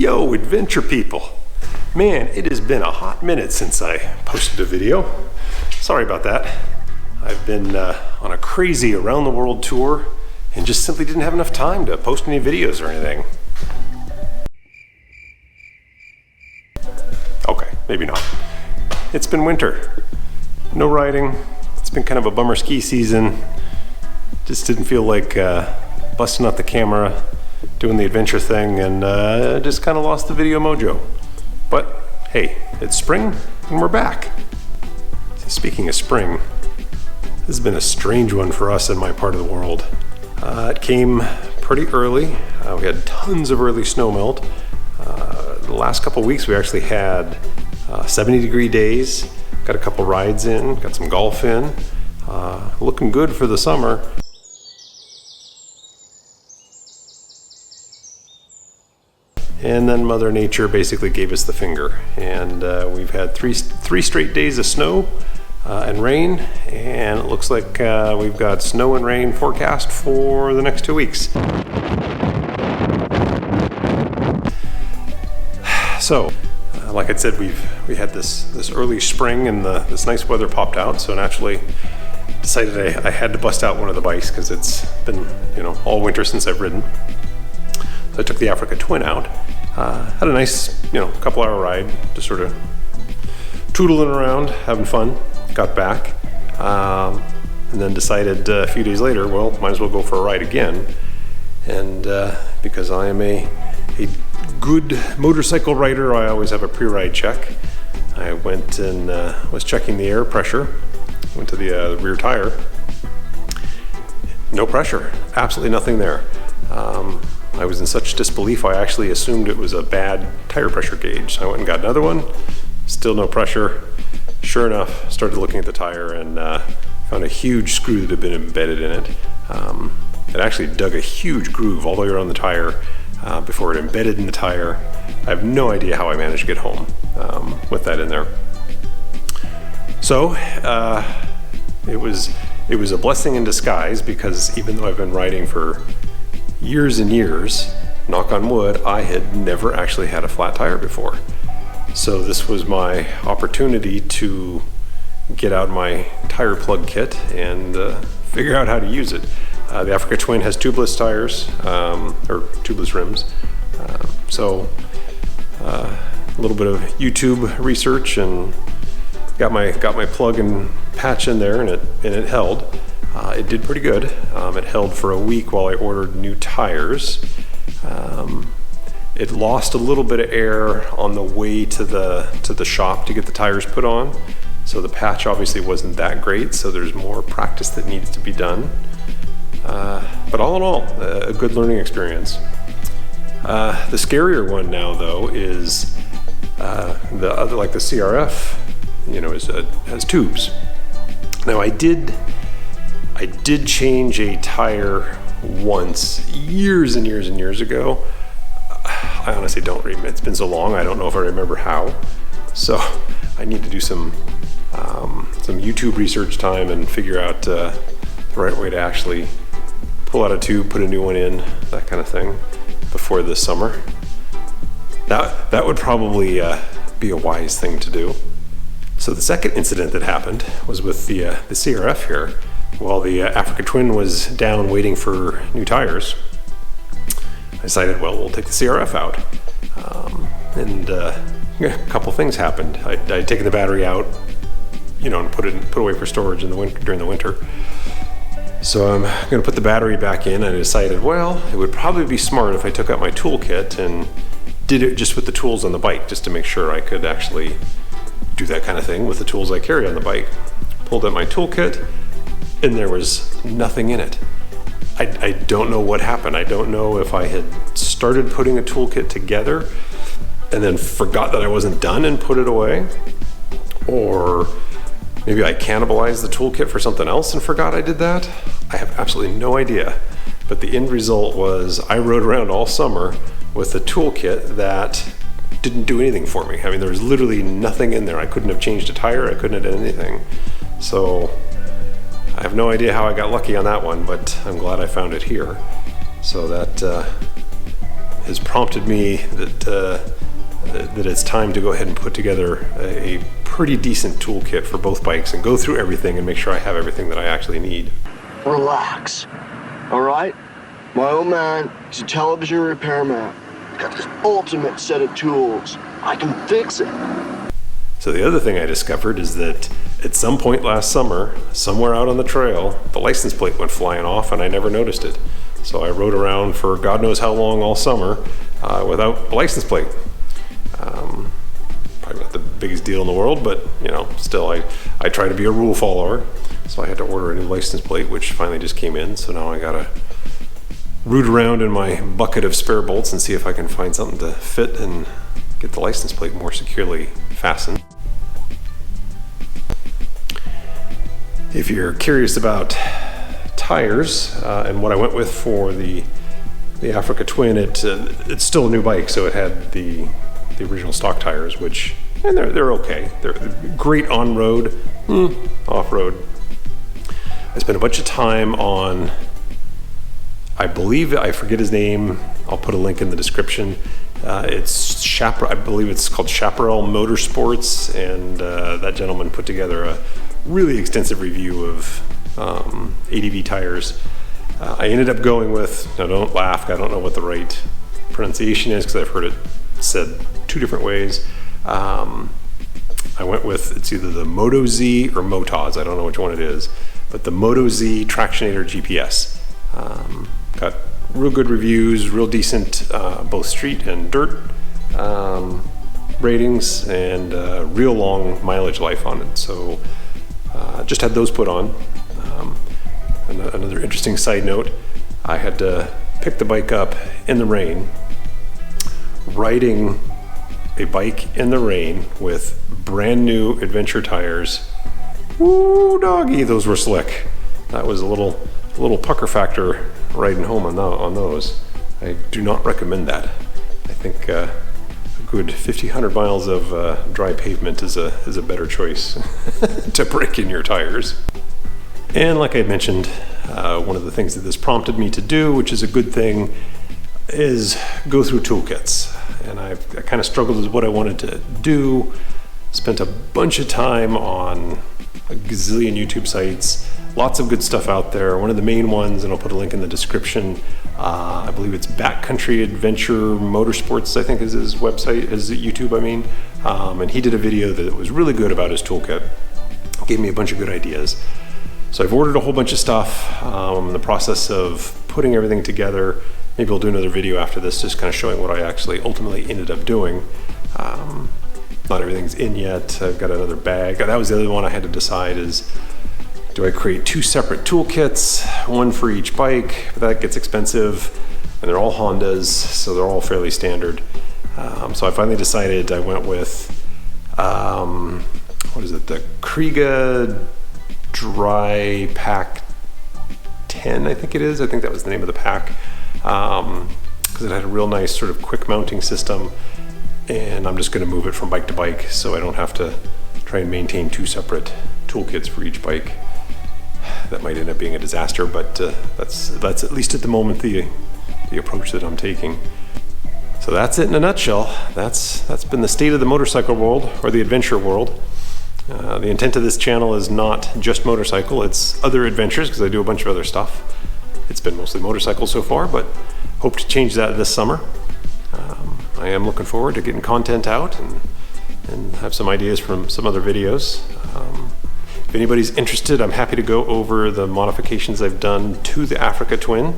Yo, adventure people. Man, it has been a hot minute since I posted a video. Sorry about that. I've been on a crazy around the world tour and just simply didn't have enough time to post any videos or anything. Okay, maybe not. It's been winter. No riding. It's been kind of a bummer ski season. Just didn't feel like busting out the camera, doing the adventure thing, and just kind of lost the video mojo. But hey, it's spring and we're back. Speaking of spring, this has been a strange one for us in my part of the world. It came pretty early. We had tons of early snow melt. The last couple weeks we actually had 70-degree days. Got a couple rides in, got some golf in. Looking good for the summer. And then Mother Nature basically gave us the finger. And we've had three straight days of snow and rain. And it looks like we've got snow and rain forecast for the next 2 weeks. So, like I said, we had this early spring and this nice weather popped out. So naturally decided I had to bust out one of the bikes because it's been, all winter since I've ridden. So I took the Africa Twin out, had a nice, couple hour ride, just sort of tootling around, having fun, got back, and then decided a few days later, well, might as well go for a ride again. And because I am a good motorcycle rider, I always have a pre-ride check. I went and was checking the air pressure, went to the rear tire, no pressure, absolutely nothing there. I was in such disbelief, I actually assumed it was a bad tire pressure gauge. So I went and got another one, still no pressure. Sure enough, started looking at the tire and found a huge screw that had been embedded in it. It actually dug a huge groove all the way around the tire before it embedded in the tire. I have no idea how I managed to get home with that in there. So it was a blessing in disguise, because even though I've been riding for years and years, knock on wood, I had never actually had a flat tire before. So this was my opportunity to get out my tire plug kit and figure out how to use it. The Africa Twin has tubeless tires, or tubeless rims. So a little bit of YouTube research and got my plug and patch in there, and it held. It did pretty good. It held for a week while I ordered new tires. It lost a little bit of air on the way to the shop to get the tires put on. So the patch obviously wasn't that great, so there's more practice that needs to be done. But all in all, a good learning experience. The scarier one now though is the other, like the CRF, has tubes. Now I did change a tire once, years and years and years ago. I honestly don't remember. It's been so long, I don't know if I remember how. So I need to do some YouTube research time and figure out the right way to actually pull out a tube, put a new one in, that kind of thing, before this summer. That would probably be a wise thing to do. So the second incident that happened was with the CRF here. While the Africa Twin was down waiting for new tires, I decided, well, we'll take the CRF out. And a couple things happened. I'd taken the battery out, and put away for storage in the winter, during the winter. So I'm going to put the battery back in, and I decided, well, it would probably be smart if I took out my toolkit and did it just with the tools on the bike, just to make sure I could actually do that kind of thing with the tools I carry on the bike. Pulled out my toolkit, and there was nothing in it. I don't know what happened. I don't know if I had started putting a toolkit together and then forgot that I wasn't done and put it away, or maybe I cannibalized the toolkit for something else and forgot I did that. I have absolutely no idea. But the end result was I rode around all summer with a toolkit that didn't do anything for me. I mean, there was literally nothing in there. I couldn't have changed a tire. I couldn't have done anything. So I have no idea how I got lucky on that one, but I'm glad I found it here. So that has prompted me that it's time to go ahead and put together a pretty decent toolkit for both bikes and go through everything and make sure I have everything that I actually need. Relax. All right? My old man is a television repairman. He's got this ultimate set of tools. I can fix it. So the other thing I discovered is that at some point last summer, somewhere out on the trail, the license plate went flying off and I never noticed it. So I rode around for God knows how long all summer without a license plate. Probably not the biggest deal in the world, but you know, still I try to be a rule follower. So I had to order a new license plate, which finally just came in. So now I gotta root around in my bucket of spare bolts and see if I can find something to fit and get the license plate more securely fastened. If you're curious about tires and what I went with for the Africa Twin, it's still a new bike, so it had the original stock tires, which and they're okay. They're great on road, off road. I spent a bunch of time on, I forget his name. I'll put a link in the description. It's I believe it's called Chaparral Motorsports, and that gentleman put together a really extensive review of ADV tires. I ended up going with, now don't laugh, I don't know what the right pronunciation is because I've heard it said two different ways. I went with, it's either the Moto Z or Motaz, I don't know which one it is, but the Moto Z Tractionator GPS. Got real good reviews, real decent both street and dirt ratings, and real long mileage life on it. So just had those put on. Another interesting side note, I had to pick the bike up in the rain. Riding a bike in the rain with brand new adventure tires, woo doggy, those were slick. That was a little pucker factor riding home on those. I do not recommend that. I think a good 1,500 miles of dry pavement is a better choice to break in your tires. And like I mentioned, one of the things that this prompted me to do, which is a good thing, is go through toolkits. And I kind of struggled with what I wanted to do. Spent a bunch of time on a gazillion YouTube sites. Lots of good stuff out there. One of the main ones, and I'll put a link in the description, I believe it's Backcountry Adventure Motorsports, I think is his website, his YouTube, I mean. And he did a video that was really good about his toolkit. Gave me a bunch of good ideas. So I've ordered a whole bunch of stuff. In the process of putting everything together. Maybe I'll do another video after this, just kind of showing what I actually ultimately ended up doing. Not everything's in yet. I've got another bag. That was the other one I had to decide is, do I create two separate toolkits, one for each bike? But that gets expensive, and they're all Hondas, so they're all fairly standard. So I finally decided I went with, what is it, the Kriega drypack 10, I think it is. I think that was the name of the pack. Because it had a real nice sort of quick mounting system, and I'm just going to move it from bike to bike so I don't have to try and maintain two separate toolkits for each bike. That might end up being a disaster, but that's at least at the moment the approach that I'm taking. So that's it in a nutshell. That's been the state of the motorcycle world, or the adventure world. The intent of this channel is not just motorcycle, it's other adventures, because I do a bunch of other stuff. It's been mostly motorcycles so far, but hope to change that this summer. I am looking forward to getting content out and have some ideas from some other videos. If anybody's interested, I'm happy to go over the modifications I've done to the Africa Twin.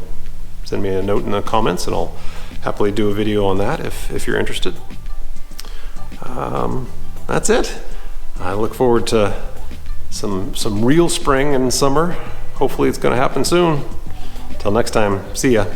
Send me a note in the comments and I'll happily do a video on that if you're interested. That's it. I look forward to some real spring and summer. Hopefully it's going to happen soon. Till next time, see ya.